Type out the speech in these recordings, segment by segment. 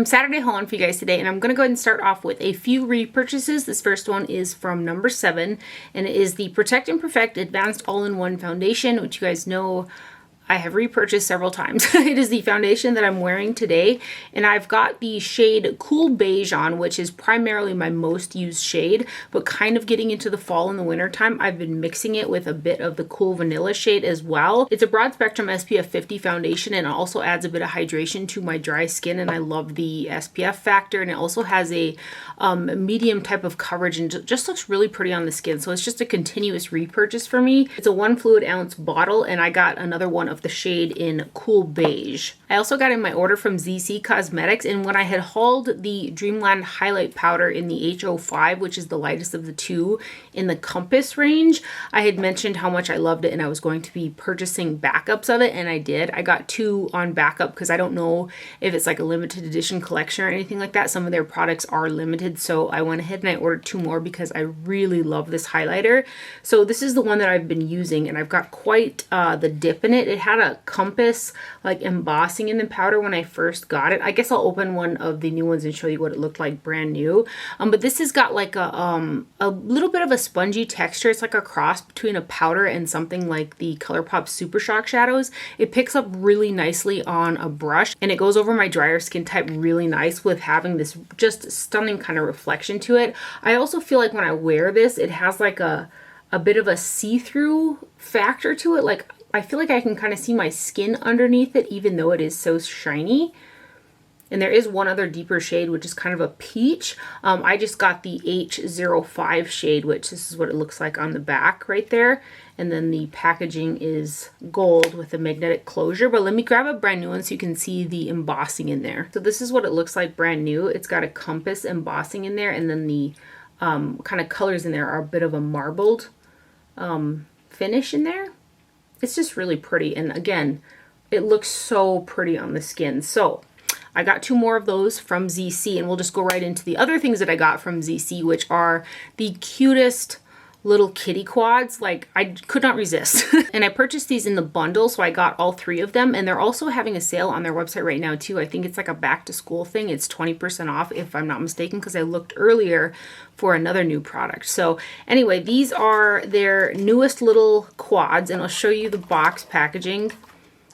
Saturday haul on for you guys today, and I'm going to go ahead and start off with a few repurchases. This first one is from No7, and it is the Protect and Perfect Advanced All-in-One Foundation, which you guys know I have repurchased several times. It is the foundation that I'm wearing today, and I've got the shade Cool Beige on, which is primarily my most used shade, but kind of getting into the fall and the winter time, I've been mixing it with a bit of the Cool Vanilla shade as well. It's a broad spectrum SPF 50 foundation, and it also adds a bit of hydration to my dry skin, and I love the SPF factor, and it also has a medium type of coverage and just looks really pretty on the skin. So it's just a continuous repurchase for me. It's a 1 fluid ounce bottle, and I got another one of the shade in Cool Beige. I also got in my order from Zeesea Cosmetics, and when I had hauled the Dreamland highlight powder in the H05, which is the lightest of the two in the Compass range, I had mentioned how much I loved it and I was going to be purchasing backups of it, and I did. I got 2 on backup because I don't know if it's like a limited edition collection or anything like that. Some of their products are limited, so I went ahead and I ordered 2 more because I really love this highlighter. So this is the one that I've been using, and I've got quite the dip in it. It had a Compass like embossing in the powder when I first got it. I guess I'll open one of the new ones and show you what it looked like brand new. But this has got like a little bit of a spongy texture. It's like a cross between a powder and something like the ColourPop Super Shock shadows. It picks up really nicely on a brush, and it goes over my drier skin type really nice with having this just stunning kind of reflection to it. I also feel like when I wear this, it has like a bit of a see-through factor to it. Like I feel like I can kind of see my skin underneath it, even though it is so shiny. And there is one other deeper shade, which is kind of a peach. I just got the H05 shade, which this is what it looks like on the back right there. And then the packaging is gold with a magnetic closure. But let me grab a brand new one so you can see the embossing in there. So this is what it looks like brand new. It's got a Compass embossing in there, and then the kind of colors in there are a bit of a marbled finish in there. It's just really pretty, and again, it looks so pretty on the skin. So I got 2 more of those from Zeesea, and we'll just go right into the other things that I got from Zeesea, which are the cutest little kitty quads. Like, I could not resist. And I purchased these in the bundle, so I got all 3 of them, and they're also having a sale on their website right now too. I think it's like a back to school thing. It's 20% off if I'm not mistaken, because I looked earlier for another new product. So anyway, these are their newest little quads, and I'll show you the box packaging.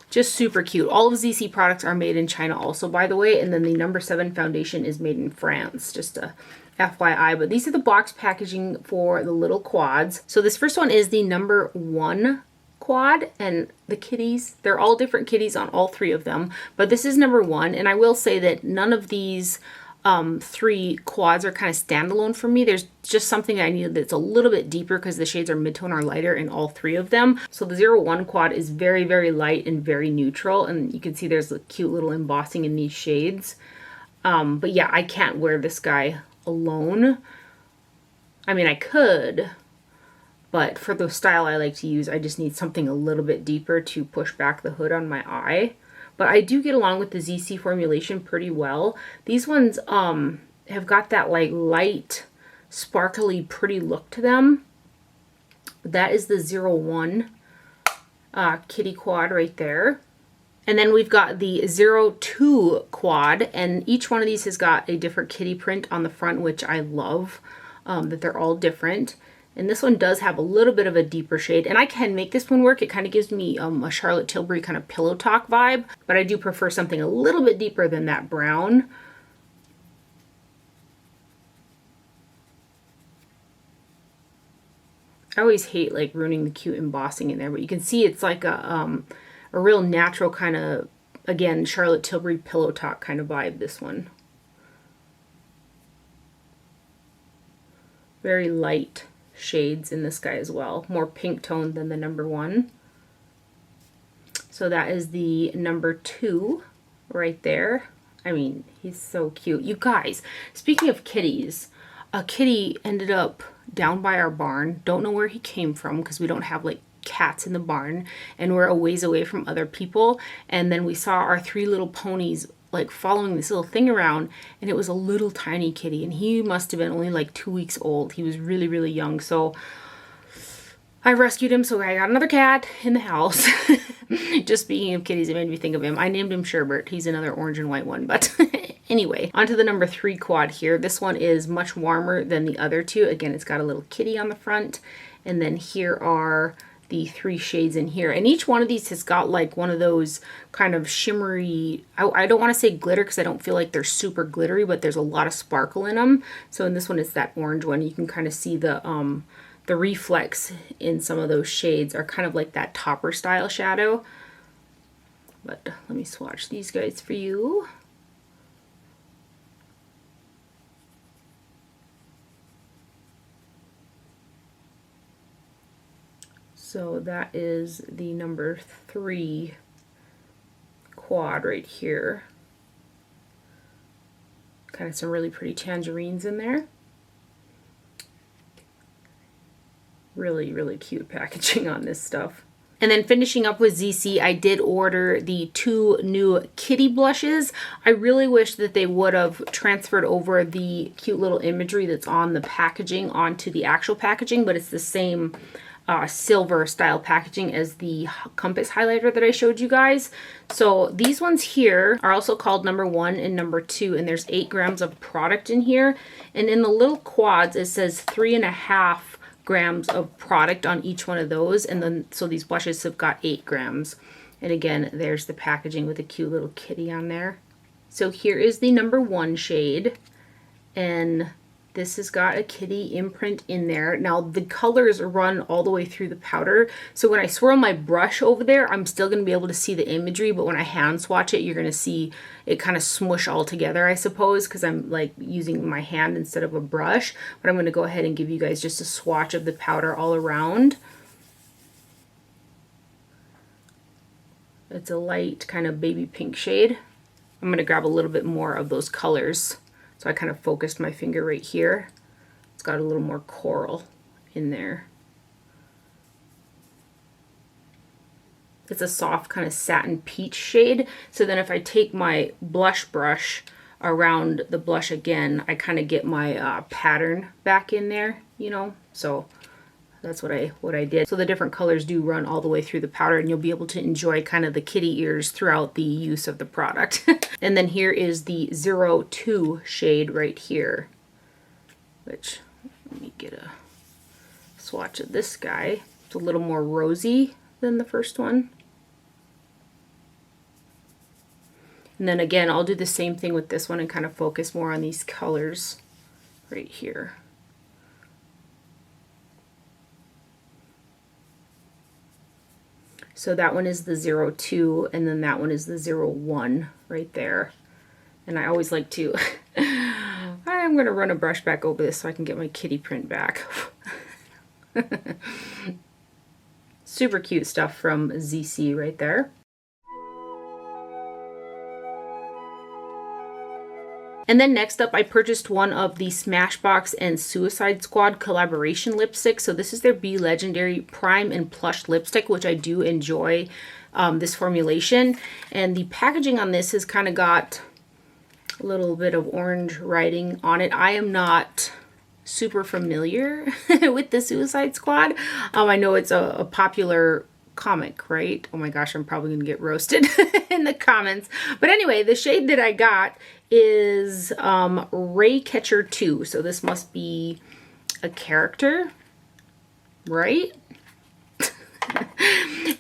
Just super cute. All of Zeesea products are made in China also, by the way, and then the No7 foundation is made in France, just a FYI. But these are the box packaging for the little quads. So this first one is the No1 quad, and the kitties, they're all different kitties on all 3 of them, but this is No1, and I will say that none of these 3 quads are kind of standalone for me. There's just something I needed that's a little bit deeper because the shades are mid-tone or lighter in all 3 of them. So the 01 quad is very, very light and very neutral, and you can see there's a cute little embossing in these shades. But yeah, I can't wear this guy alone. I mean, I could, but for the style I like to use, I just need something a little bit deeper to push back the hood on my eye. But I do get along with the Zeesea formulation pretty well. These ones have got that like light, sparkly, pretty look to them. That is the 01 kitty quad right there. And then we've got the 02 quad, and each one of these has got a different kitty print on the front, which I love, that they're all different. And this one does have a little bit of a deeper shade, and I can make this one work. It kind of gives me a Charlotte Tilbury kind of pillow talk vibe, but I do prefer something a little bit deeper than that brown. I always hate like ruining the cute embossing in there, but you can see it's like a real natural kind of, again, Charlotte Tilbury pillow talk kind of vibe, this one. Very light shades in this guy as well, more pink toned than the No1. So that is the No2 right there. I mean, he's so cute. You guys, speaking of kitties, a kitty ended up down by our barn. Don't know where he came from because we don't have like cats in the barn, and we're a ways away from other people. And then we saw our 3 little ponies like following this little thing around, and it was a little tiny kitty, and he must have been only like 2 weeks old. He was really, really young. So I rescued him, so I got another cat in the house. Just speaking of kitties, it made me think of him. I named him Sherbert. He's another orange and white one, but anyway, onto the number 3 quad here. This one is much warmer than the other two. Again, it's got a little kitty on the front, and then here are the 3 shades in here, and each one of these has got like one of those kind of shimmery, I don't want to say glitter because I don't feel like they're super glittery, but there's a lot of sparkle in them. So in this one, it's that orange one. You can kind of see the reflex in some of those shades are kind of like that topper style shadow. But let me swatch these guys for you. So that is the number 3 quad right here. Kind of some really pretty tangerines in there. Really, really cute packaging on this stuff. And then finishing up with Zeesea, I did order the 2 new kitty blushes. I really wish that they would have transferred over the cute little imagery that's on the packaging onto the actual packaging, but it's the same silver style packaging as the compass highlighter that I showed you guys. So these ones here are also called number 1 and number 2, and there's 8 grams of product in here. And in the little quads, it says 3.5 grams of product on each one of those, and then so these blushes have got 8 grams. And again, there's the packaging with a cute little kitty on there. So here is the number 1 shade, and this has got a kitty imprint in there. Now the colors run all the way through the powder, so when I swirl my brush over there, I'm still going to be able to see the imagery, but when I hand swatch it, you're going to see it kind of smush all together, I suppose, because I'm like using my hand instead of a brush. But I'm going to go ahead and give you guys just a swatch of the powder all around. It's a light kind of baby pink shade. I'm going to grab a little bit more of those colors. So I kind of focused my finger right here. It's got a little more coral in there. It's a soft kind of satin peach shade. So then if I take my blush brush around the blush again, I kind of get my pattern back in there, you know. So that's what I did. So the different colors do run all the way through the powder, and you'll be able to enjoy kind of the kitty ears throughout the use of the product. And then here is the 02 shade right here, which, let me get a swatch of this guy. It's a little more rosy than the first one. And then again, I'll do the same thing with this one and kind of focus more on these colors right here. So that one is the 02, and then that one is the 01 right there. And I always like to, I'm going to run a brush back over this so I can get my kitty print back. Super cute stuff from Zeesea right there. And then next up, I purchased one of the Smashbox and Suicide Squad collaboration lipsticks. So this is their Be Legendary Prime and Plush lipstick, which I do enjoy this formulation. And the packaging on this has kind of got a little bit of orange writing on it. I am not super familiar with the Suicide Squad. I know it's a popular comic, right? Oh my gosh, I'm probably gonna get roasted in the comments. But anyway, the shade that I got is Ray Catcher 2. So this must be a character, right?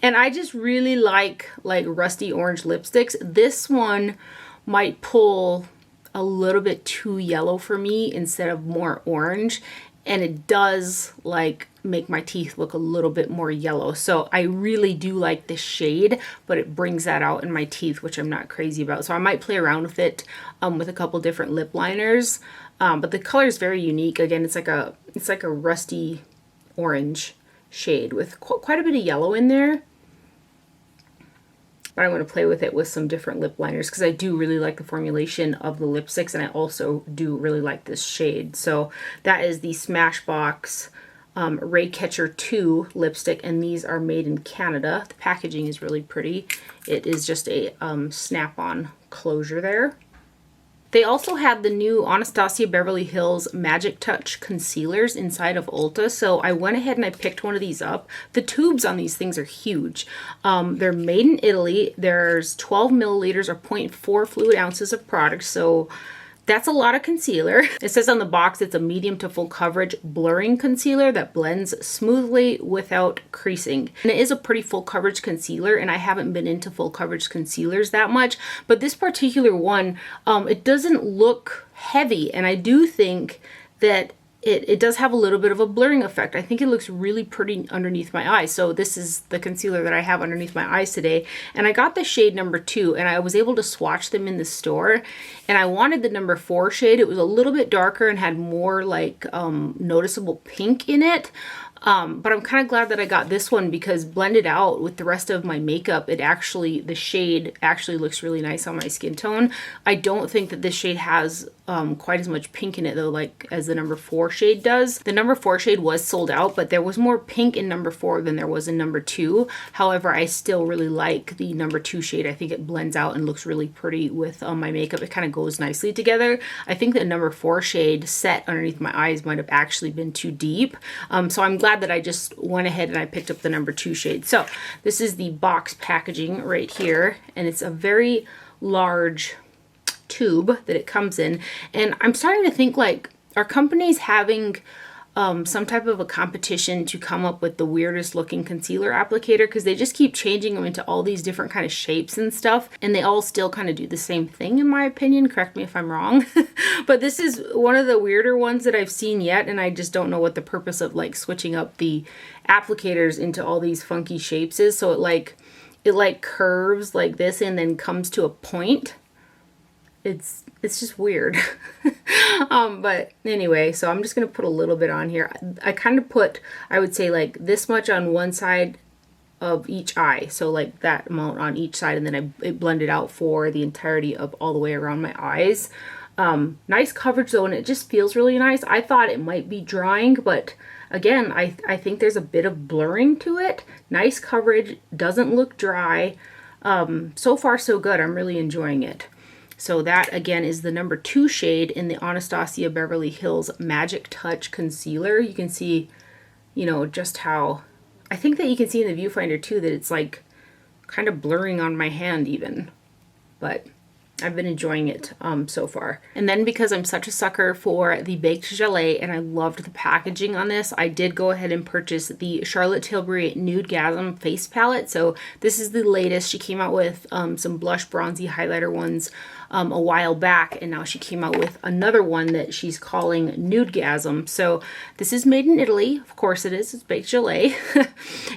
And I just really like rusty orange lipsticks. This one might pull a little bit too yellow for me instead of more orange, and it does like make my teeth look a little bit more yellow. So I really do like this shade, but it brings that out in my teeth, which I'm not crazy about. So I might play around with it with a couple different lip liners. But the color is very unique. Again, it's like a rusty orange shade with quite a bit of yellow in there. But I'm going to play with it with some different lip liners because I do really like the formulation of the lipsticks, and I also do really like this shade. So that is the Smashbox Ray Catcher 2 lipstick, and these are made in Canada. The packaging is really pretty. It is just a snap-on closure there. They also had the new Anastasia Beverly Hills Magic Touch concealers inside of Ulta, so I went ahead and I picked one of these up. The tubes on these things are huge. They're made in Italy. There's 12 milliliters or 0.4 fluid ounces of product, so that's a lot of concealer. It says on the box it's a medium to full coverage blurring concealer that blends smoothly without creasing. And it is a pretty full coverage concealer, and I haven't been into full coverage concealers that much, but this particular one, it doesn't look heavy, and I do think that it does have a little bit of a blurring effect. I think it looks really pretty underneath my eyes. So this is the concealer that I have underneath my eyes today. And I got the shade number 2, and I was able to swatch them in the store. And I wanted the number 4 shade. It was a little bit darker and had more like noticeable pink in it. But I'm kind of glad that I got this one because blended out with the rest of my makeup, the shade actually looks really nice on my skin tone. I don't think that this shade has quite as much pink in it though, like as the number 4 shade does. The number 4 shade was sold out, but there was more pink in number 4 than there was in number 2. However, I still really like the number 2 shade. I think it blends out and looks really pretty with my makeup. It kind of goes nicely together. I think the number 4 shade set underneath my eyes might have actually been too deep. So I'm glad that I just went ahead and I picked up the number 2 shade. So this is the box packaging right here, and it's a very large tube that it comes in. And I'm starting to think, like, are companies having some type of a competition to come up with the weirdest looking concealer applicator, because they just keep changing them into all these different kind of shapes and stuff, and they all still kind of do the same thing in my opinion. Correct me if I'm wrong. But this is one of the weirder ones that I've seen yet, and I just don't know what the purpose of like switching up the applicators into all these funky shapes is. So it like curves like this and then comes to a point. It's just weird. But anyway, so I'm just going to put a little bit on here. I kind of put, I would say like this much on one side of each eye. So like that amount on each side, and then it blended out for the entirety of all the way around my eyes. Nice coverage though, and it just feels really nice. I thought it might be drying, but again, I think there's a bit of blurring to it. Nice coverage, doesn't look dry. So far so good. I'm really enjoying it. So that again is the number 2 shade in the Anastasia Beverly Hills Magic Touch Concealer. You can see, you know, just how, I think that you can see in the viewfinder too that it's like kind of blurring on my hand even, but I've been enjoying it so far. And then because I'm such a sucker for the baked gelée and I loved the packaging on this, I did go ahead and purchase the Charlotte Tilbury Nudegasm face palette. So this is the latest. She came out with some blush bronzy highlighter ones a while back, and now she came out with another one that she's calling Nudegasm. So this is made in Italy. Of course it is. It's baked gelée.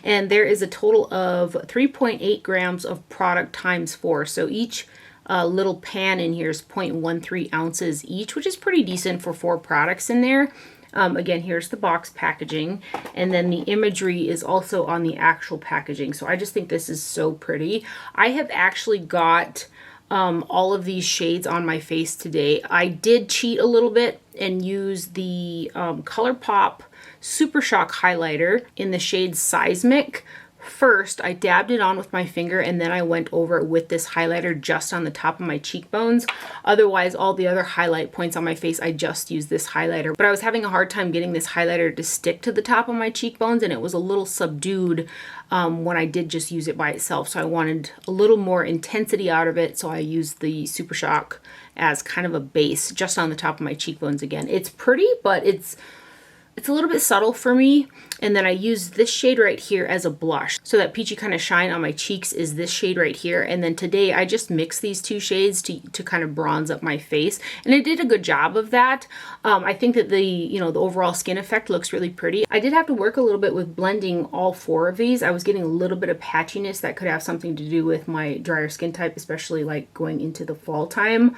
And there is a total of 3.8 grams of product times 4. So each little pan in here is 0.13 ounces each, which is pretty decent for 4 products in there. Again, here's the box packaging, and then the imagery is also on the actual packaging. So I just think this is so pretty. I have actually got all of these shades on my face today. I did cheat a little bit and use the ColourPop Super Shock highlighter in the shade Seismic. First, I dabbed it on with my finger, and then I went over it with this highlighter just on the top of my cheekbones. Otherwise, all the other highlight points on my face, I just used this highlighter. But I was having a hard time getting this highlighter to stick to the top of my cheekbones, and it was a little subdued when I did just use it by itself. So I wanted a little more intensity out of it, so I used the Super Shock as kind of a base just on the top of my cheekbones again. It's pretty, but it's a little bit subtle for me. And then I use this shade right here as a blush. So that peachy kind of shine on my cheeks is this shade right here. And then today I just mixed these 2 shades to kind of bronze up my face. And I did a good job of that. I think that the overall skin effect looks really pretty. I did have to work a little bit with blending all 4 of these. I was getting a little bit of patchiness that could have something to do with my drier skin type, especially like going into the fall time.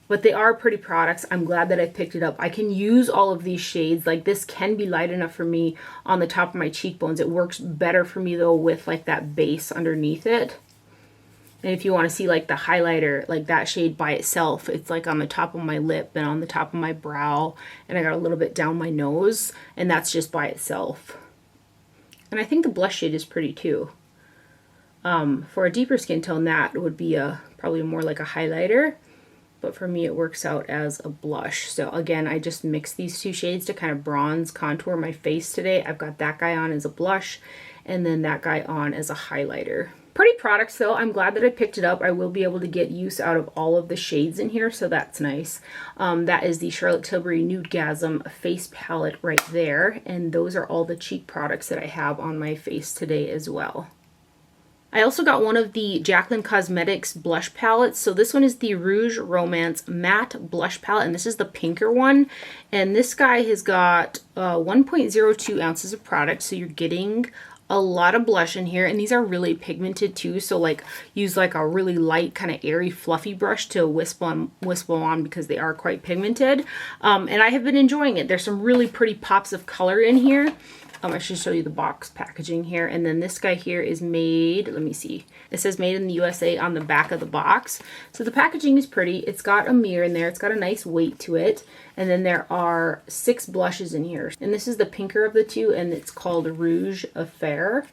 But they are pretty products. I'm glad that I picked it up. I can use all of these shades. Like this can be light enough for me on the top of my cheekbones. It works better for me though with like that base underneath it. And if you want to see like the highlighter, like that shade by itself, it's like on the top of my lip and on the top of my brow. And I got a little bit down my nose, and that's just by itself. And I think the blush shade is pretty too. For a deeper skin tone, that would be probably more like a highlighter, but for me it works out as a blush. So again, I just mixed these two shades to kind of bronze contour my face today. I've got that guy on as a blush and then that guy on as a highlighter. Pretty products though. I'm glad that I picked it up. I will be able to get use out of all of the shades in here, so that's nice. That is the Charlotte Tilbury Nudegasm face palette right there, and those are all the cheek products that I have on my face today as well. I also got one of the Jaclyn Cosmetics blush palettes. So this one is the Rouge Romance Matte Blush Palette, and this is the pinker one. And this guy has got 1.02 ounces of product, so you're getting a lot of blush in here, and these are really pigmented too, so like use like a really light kind of airy fluffy brush to wisp on because they are quite pigmented. And I have been enjoying it. There's some really pretty pops of color in here. I should show you the box packaging here. And then this guy here is made, let me see, it says made in the USA on the back of the box. So the packaging is pretty. It's got a mirror in there. It's got a nice weight to it. And then there are 6 blushes in here. And this is the pinker of the two, and it's called Rouge Affair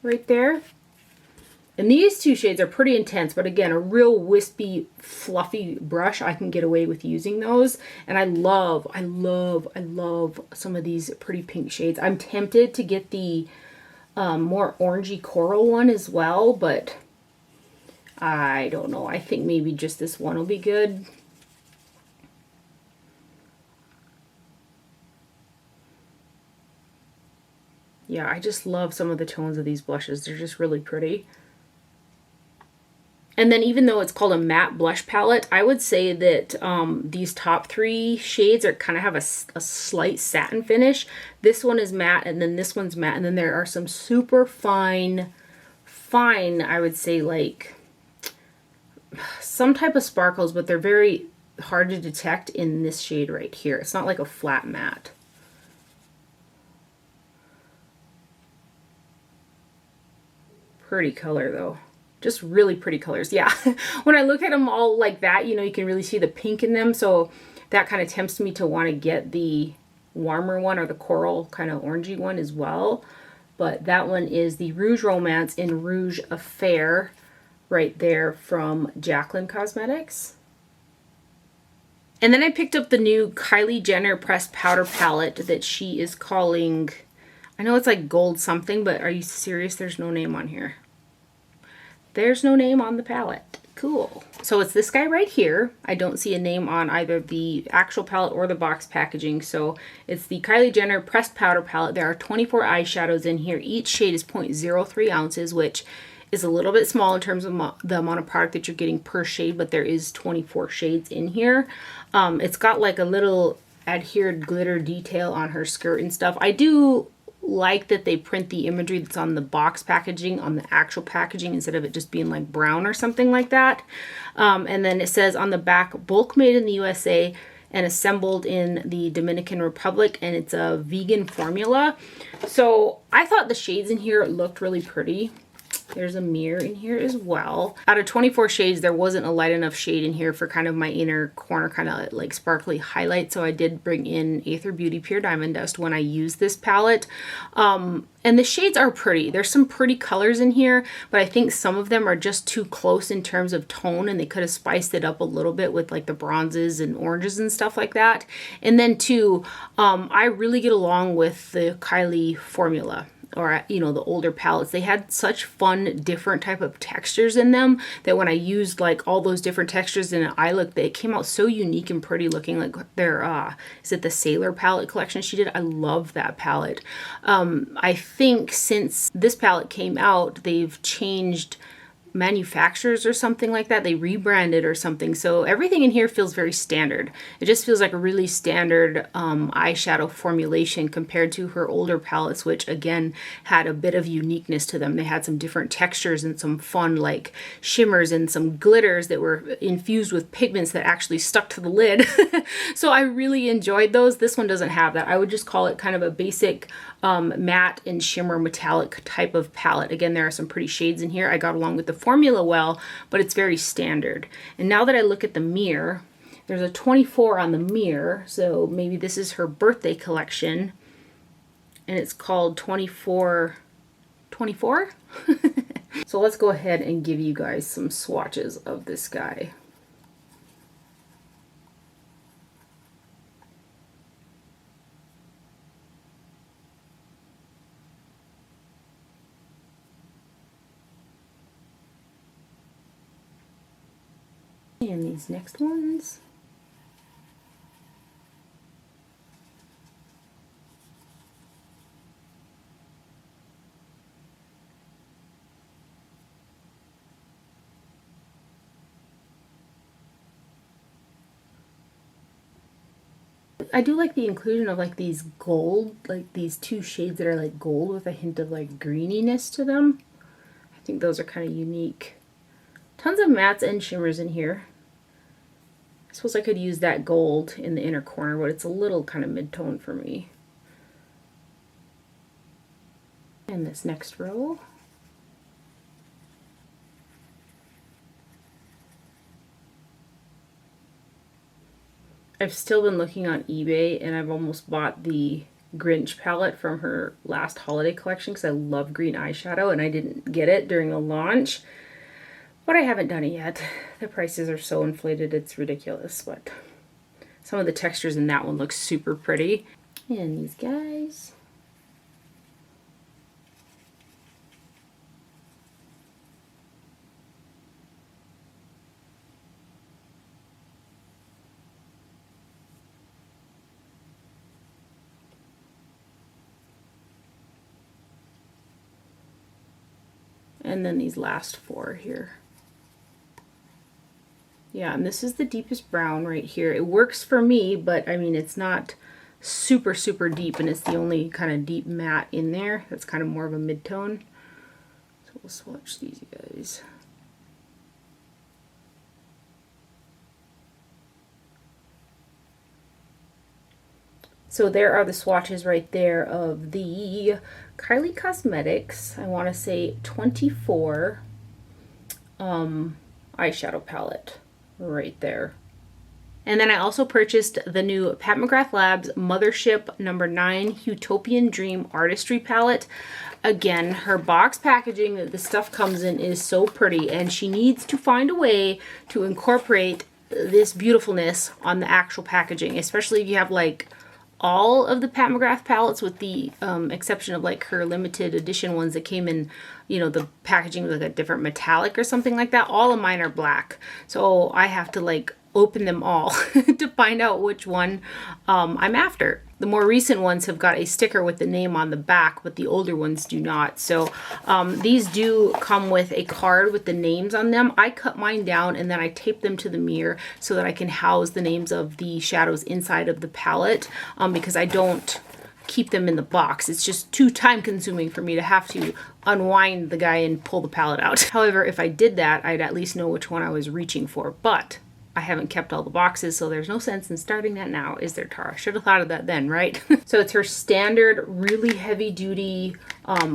right there. And these two shades are pretty intense, but again, a real wispy, fluffy brush. I can get away with using those. And I love some of these pretty pink shades. I'm tempted to get the more orangey coral one as well, but I don't know. I think maybe just this one will be good. Yeah, I just love some of the tones of these blushes. They're just really pretty. And then even though it's called a matte blush palette, I would say that these top 3 shades are kind of have a slight satin finish. This one is matte, and then this one's matte, and then there are some super fine, I would say like some type of sparkles, but they're very hard to detect in this shade right here. It's not like a flat matte. Pretty color though. Just really pretty colors. Yeah, when I look at them all like that, you know, you can really see the pink in them. So that kind of tempts me to want to get the warmer one or the coral kind of orangey one as well. But that one is the Rouge Romance in Rouge Affair right there from Jaclyn Cosmetics. And then I picked up the new Kylie Jenner pressed powder palette that she is calling, I know it's like gold something, but are you serious? There's no name on here. There's no name on the palette. Cool. So it's this guy right here. I don't see a name on either the actual palette or the box packaging. So it's the Kylie Jenner pressed powder palette. There are 24 eyeshadows in here. Each shade is 0.03 ounces, which is a little bit small in terms of the amount of product that you're getting per shade, but there is 24 shades in here. It's got like a little adhered glitter detail on her skirt and stuff. I do like that they print the imagery that's on the box packaging on the actual packaging instead of it just being like brown or something like that. And then it says on the back, bulk made in the USA and assembled in the Dominican Republic, and it's a vegan formula. So I thought the shades in here looked really pretty. There's a mirror in here as well. Out of 24 shades, there wasn't a light enough shade in here for kind of my inner corner kind of like sparkly highlight. So I did bring in Aether Beauty Pure Diamond Dust when I used this palette. And the shades are pretty. There's some pretty colors in here, but I think some of them are just too close in terms of tone, and they could have spiced it up a little bit with like the bronzes and oranges and stuff like that. And then too, I really get along with the Kylie formula, or, you know, the older palettes. They had such fun, different type of textures in them that when I used like all those different textures in an eye look, they came out so unique and pretty looking. Like their, is it the Sailor palette collection she did? I love that palette. I think since this palette came out, they've changed manufacturers or something like that. They rebranded or something. So everything in here feels very standard. It just feels like a really standard eyeshadow formulation compared to her older palettes, which again had a bit of uniqueness to them. They had some different textures and some fun like shimmers and some glitters that were infused with pigments that actually stuck to the lid. So I really enjoyed those. This one doesn't have that. I would just call it kind of a basic matte and shimmer metallic type of palette. Again, there are some pretty shades in here. I got along with the formula well, but it's very standard. And now that I look at the mirror, there's a 24 on the mirror, so maybe this is her birthday collection, and it's called 24. So let's go ahead and give you guys some swatches of this guy. And these next ones. I do like the inclusion of like these gold, like these two shades that are like gold with a hint of like greeniness to them. I think those are kind of unique. Tons of mattes and shimmers in here. I suppose I could use that gold in the inner corner, but it's a little kind of mid-tone for me. And this next row. I've still been looking on eBay, and I've almost bought the Grinch palette from her last holiday collection because I love green eyeshadow, and I didn't get it during the launch. But I haven't done it yet. The prices are so inflated, it's ridiculous. But some of the textures in that one look super pretty. And these guys. And then these last four here. Yeah, and this is the deepest brown right here. It works for me, but I mean, it's not super, super deep, and it's the only kind of deep matte in there. That's kind of more of a mid-tone. So we'll swatch these guys. So there are the swatches right there of the Kylie Cosmetics, I want to say 24 eyeshadow palette right there. And then I also purchased the new Pat McGrath Labs Mothership number 9 Utopian Dream Artistry palette. Again, her box packaging that the stuff comes in is so pretty, and she needs to find a way to incorporate this beautifulness on the actual packaging, especially if you have like all of the Pat McGrath palettes, with the exception of like her limited edition ones that came in, you know, the packaging with like a different metallic or something like that. All of mine are black, so I have to like open them all to find out which one I'm after. The more recent ones have got a sticker with the name on the back, but the older ones do not. So these do come with a card with the names on them. I cut mine down and then I tape them to the mirror so that I can house the names of the shadows inside of the palette, because I don't keep them in the box. It's just too time consuming for me to have to unwind the guy and pull the palette out. However, if I did that, I'd at least know which one I was reaching for. But I haven't kept all the boxes, so there's no sense in starting that now, is there, Tara? Should have thought of that then, right? So it's her standard, really heavy-duty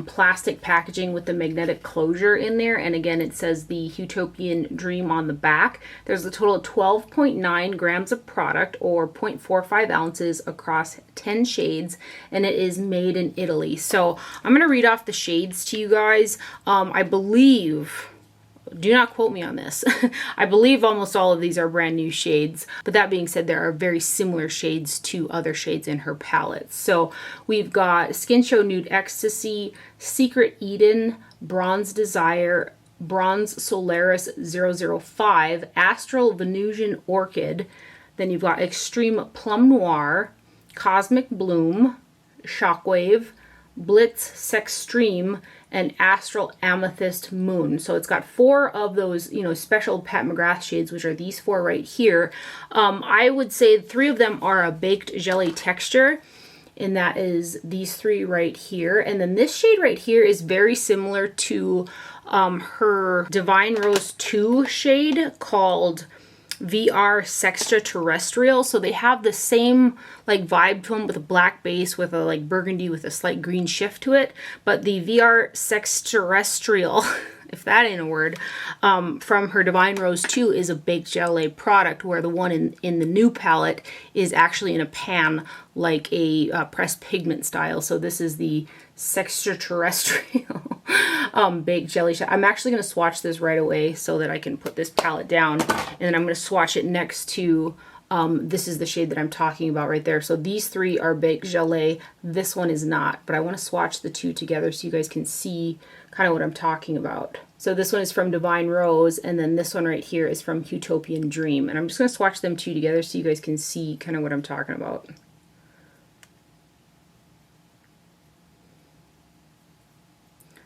plastic packaging with the magnetic closure in there. And again, it says the Utopian Dream on the back. There's a total of 12.9 grams of product, or 0.45 ounces across 10 shades, and it is made in Italy. So I'm going to read off the shades to you guys. I believe... do not quote me on this. I believe almost all of these are brand new shades. But that being said, there are very similar shades to other shades in her palette. So we've got Skin Show Nude Ecstasy, Secret Eden, Bronze Desire, Bronze Solaris 005, Astral Venusian Orchid. Then you've got Extreme Plum Noir, Cosmic Bloom, Shockwave, Blitz Sextreme, and Astral Amethyst Moon. So it's got 4 of those, you know, special Pat McGrath shades, which are these 4 right here. I would say 3 of them are a baked jelly texture, and that is these 3 right here. And then this shade right here is very similar to her Divine Rose 2 shade called VR Sextraterrestrial. So they have the same like vibe to them, with a black base with a like burgundy with a slight green shift to it. But the VR Sextraterrestrial if that ain't a word, from her Divine Rose 2 is a baked gelée product, where the one in the new palette is actually in a pan, like a pressed pigment style. So this is the Sextraterrestrial baked jelly shot. I'm actually going to swatch this right away so that I can put this palette down, and then I'm going to swatch it next to this is the shade that I'm talking about right there. So these three are baked gelée. This one is not, but I want to swatch the two together so you guys can see kind of what I'm talking about. So this one is from Divine Rose, and then this one right here is from Utopian Dream. And I'm just going to swatch them two together so you guys can see kind of what I'm talking about.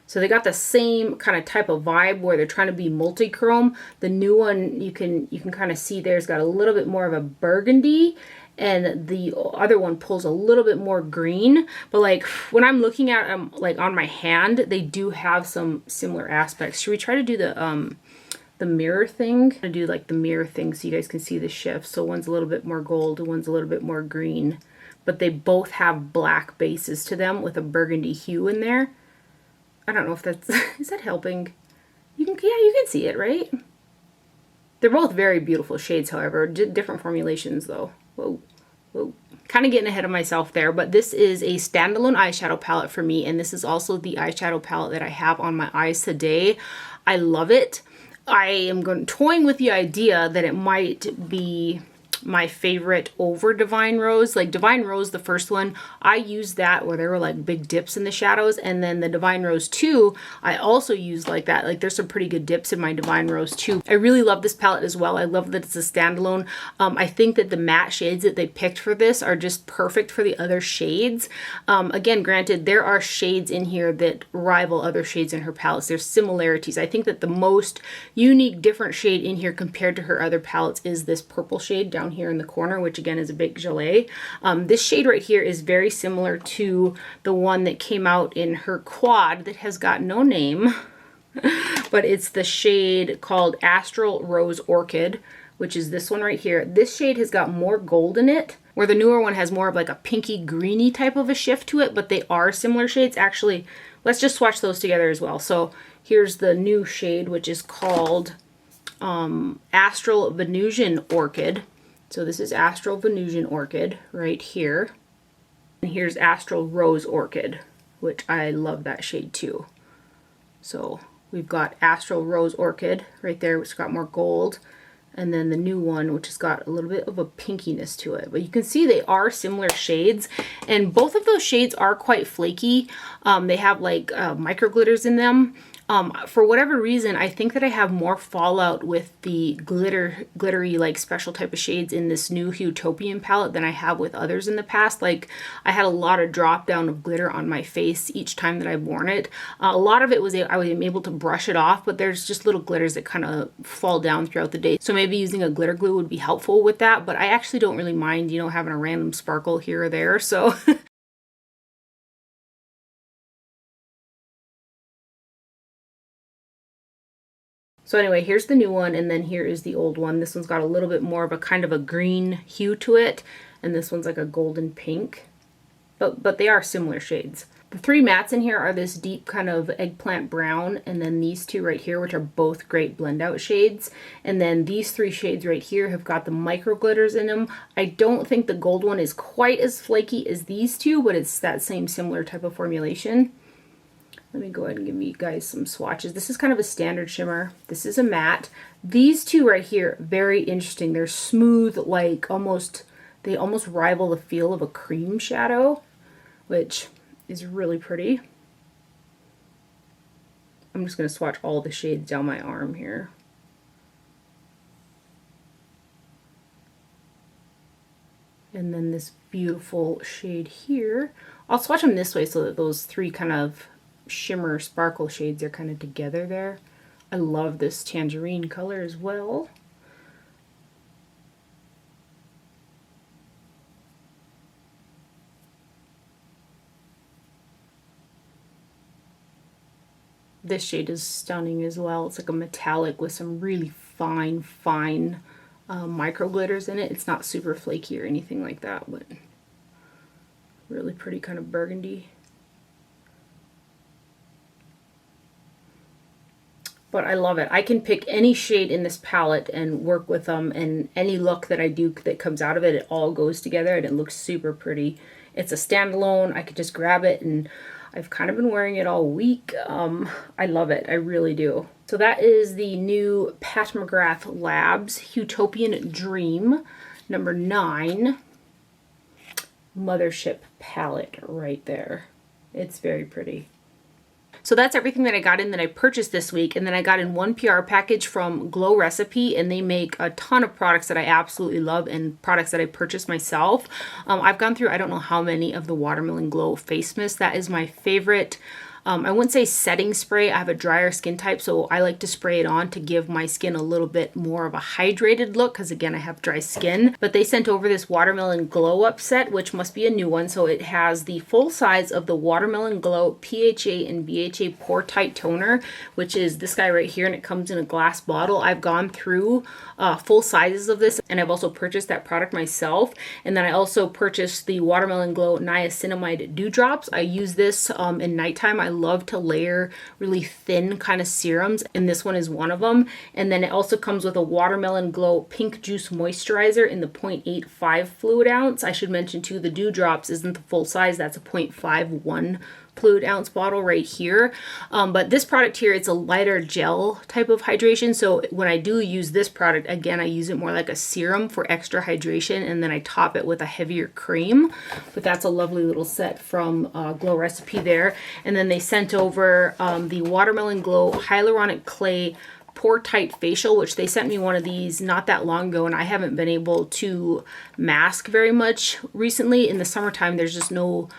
So they got the same kind of type of vibe where they're trying to be multi-chrome. The new one, you can kind of see there's got a little bit more of a burgundy, and the other one pulls a little bit more green. But like when I'm looking at them like on my hand, they do have some similar aspects. Should we try to do the mirror thing? I'm gonna do like the mirror thing so you guys can see the shift. So one's a little bit more gold, one's a little bit more green, but they both have black bases to them with a burgundy hue in there. I don't know if that's, is that helping? You can, yeah, you can see it, right? They're both very beautiful shades, however, different formulations though. Whoa, whoa. Kind of getting ahead of myself there, but this is a standalone eyeshadow palette for me, and this is also the eyeshadow palette that I have on my eyes today. I love it. I am toying with the idea that it might be my favorite over Divine Rose. Like Divine Rose, the first one, I used that where there were like big dips in the shadows, and then the Divine Rose 2 I also used like that. Like there's some pretty good dips in my Divine Rose 2. I really love this palette as well. I love that it's a standalone. I think that the matte shades that they picked for this are just perfect for the other shades. Again, granted, there are shades in here that rival other shades in her palettes. There's similarities. I think that the most unique different shade in here compared to her other palettes is this purple shade down here in the corner, which again is a baked gelée. This shade right here is very similar to the one that came out in her quad that has got no name, but it's the shade called Astral Rose Orchid, which is this one right here. This shade has got more gold in it, where the newer one has more of like a pinky greeny type of a shift to it, but they are similar shades. Actually, let's just swatch those together as well. So here's the new shade, which is called Astral Venusian Orchid. So this is Astral Venusian Orchid right here. And here's Astral Rose Orchid, which I love that shade too. So we've got Astral Rose Orchid right there, which has got more gold. And then the new one, which has got a little bit of a pinkiness to it. But you can see they are similar shades. And both of those shades are quite flaky. They have like micro glitters in them. For whatever reason, I think that I have more fallout with the glittery, like special type of shades in this new Utopian palette than I have with others in the past. Like I had a lot of drop down of glitter on my face each time that I've worn it. A lot of it was I was able to brush it off, but there's just little glitters that kind of fall down throughout the day. So maybe using a glitter glue would be helpful with that, but I actually don't really mind, you know, having a random sparkle here or there. So So anyway, here's the new one, and then here is the old one. This one's got a little bit more of a kind of a green hue to it, and this one's like a golden pink. But they are similar shades. The three mattes in here are this deep kind of eggplant brown, and then these two right here, which are both great blend out shades. And then these three shades right here have got the micro glitters in them. I don't think the gold one is quite as flaky as these two, but it's that same similar type of formulation. Let me go ahead and give you guys some swatches. This is kind of a standard shimmer. This is a matte. These two right here, very interesting. They're smooth, like they almost rival the feel of a cream shadow, which is really pretty. I'm just going to swatch all the shades down my arm here. And then this beautiful shade here. I'll swatch them this way so that those three kind of shimmer sparkle shades are kind of together there. I love this tangerine color as well. This shade is stunning as well. It's like a metallic with some really fine micro glitters in it. It's not super flaky or anything like that, but really pretty kind of burgundy. But I love it. I can pick any shade in this palette and work with them, and any look that I do that comes out of it, it all goes together and it looks super pretty. It's a standalone. I could just grab it, and I've kind of been wearing it all week. I love it. I really do. So that is the new Pat McGrath Labs Utopian Dream number 9 Mothership palette right there. It's very pretty. So that's everything that I got in that I purchased this week. And then I got in one PR package from Glow Recipe, and they make a ton of products that I absolutely love and products that I purchased myself. I've gone through, I don't know how many of the Watermelon Glow face mist. That is my favorite. I wouldn't say setting spray. I have a drier skin type, so I like to spray it on to give my skin a little bit more of a hydrated look, because again, I have dry skin. But they sent over this Watermelon Glow Up set, which must be a new one. So it has the full size of the Watermelon Glow PHA and BHA Pore Tight Toner, which is this guy right here, and it comes in a glass bottle. I've gone through full sizes of this, and I've also purchased that product myself. And then I also purchased the Watermelon Glow Niacinamide Dewdrops. I use this in nighttime. I love to layer really thin kind of serums, and this one is one of them. And then it also comes with a Watermelon Glow Pink Juice Moisturizer in the 0.85 fluid ounce. I should mention too, the Dewdrops isn't the full size. That's a 0.51 fluid ounce bottle right here. But this product here, it's a lighter gel type of hydration. So when I do use this product, again, I use it more like a serum for extra hydration, and then I top it with a heavier cream. But that's a lovely little set from Glow Recipe there. And then they sent over the Watermelon Glow Hyaluronic Clay Pore Tight Facial, which they sent me one of these not that long ago, and I haven't been able to mask very much recently. In the summertime, there's just no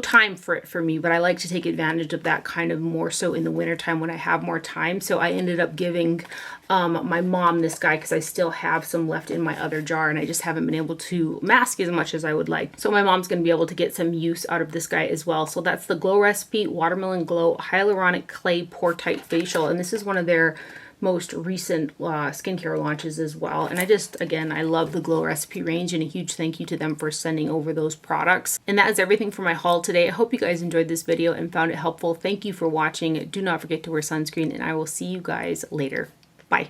time for it for me, but I like to take advantage of that kind of more so in the wintertime when I have more time. So I ended up giving my mom this guy because I still have some left in my other jar, and I just haven't been able to mask as much as I would like. So my mom's going to be able to get some use out of this guy as well. So that's the Glow Recipe Watermelon Glow Hyaluronic Clay Pore Tight Facial, and this is one of their most recent skincare launches as well. And I just, again, I love the Glow Recipe range, and a huge thank you to them for sending over those products. And that is everything for my haul today. I hope you guys enjoyed this video and found it helpful. Thank you for watching. Do not forget to wear sunscreen, and I will see you guys later. Bye.